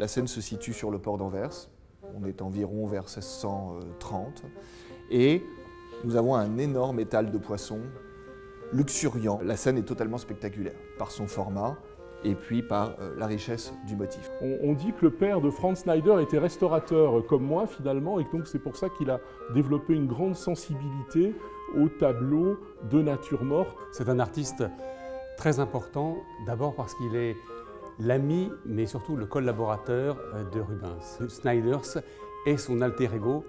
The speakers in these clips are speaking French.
La scène se situe sur le port d'Anvers. On est environ vers 1630. Et nous avons un énorme étal de poissons, luxuriant. La scène est totalement spectaculaire par son format et puis par la richesse du motif. On dit que le père de Franz Schneider était restaurateur comme moi finalement, et donc c'est pour ça qu'il a développé une grande sensibilité aux tableaux de nature morte. C'est un artiste très important, d'abord parce qu'il est l'ami, mais surtout le collaborateur de Rubens. Schneiders est son alter ego.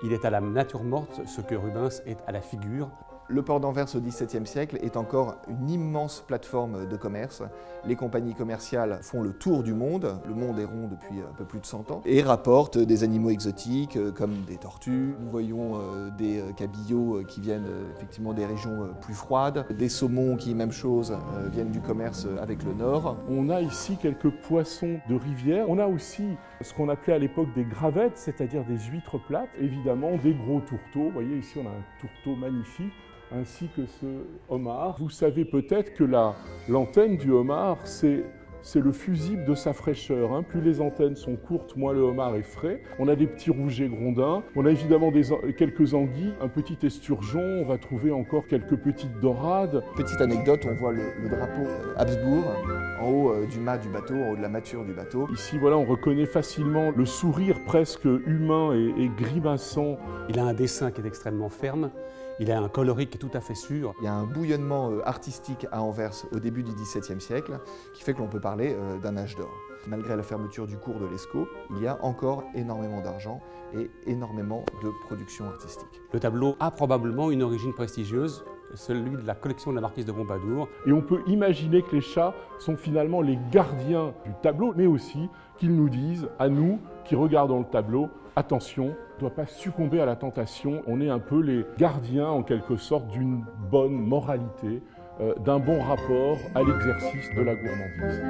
Il est à la nature morte ce que Rubens est à la figure. Le port d'Anvers au XVIIe siècle est encore une immense plateforme de commerce. Les compagnies commerciales font le tour du monde est rond depuis un peu plus de 100 ans, et rapportent des animaux exotiques comme des tortues. Nous voyons des cabillots qui viennent effectivement des régions plus froides, des saumons qui, même chose, viennent du commerce avec le nord. On a ici quelques poissons de rivière. On a aussi ce qu'on appelait à l'époque des gravettes, c'est-à-dire des huîtres plates, évidemment des gros tourteaux. Vous voyez ici on a un tourteau magnifique, ainsi que ce homard. Vous savez peut-être que l'antenne du homard, c'est le fusible de sa fraîcheur. Plus les antennes sont courtes, moins le homard est frais. On a des petits rougets grondins, on a évidemment quelques anguilles, un petit esturgeon, on va trouver encore quelques petites dorades. Petite anecdote, on voit le drapeau Habsbourg en haut du mât du bateau, en haut de la mâture du bateau. Ici, voilà, on reconnaît facilement le sourire presque humain et grimaçant. Il a un dessin qui est extrêmement ferme. Il a un coloris qui est tout à fait sûr. Il y a un bouillonnement artistique à Anvers au début du XVIIe siècle qui fait que l'on peut parler d'un âge d'or. Malgré la fermeture du cours de l'Escaut, il y a encore énormément d'argent et énormément de production artistique. Le tableau a probablement une origine prestigieuse, celui de la collection de la marquise de Pompadour. Et on peut imaginer que les chats sont finalement les gardiens du tableau, mais aussi qu'ils nous disent, à nous qui regardons le tableau, attention, on ne doit pas succomber à la tentation. On est un peu les gardiens, en quelque sorte, d'une bonne moralité, d'un bon rapport à l'exercice de la gourmandise.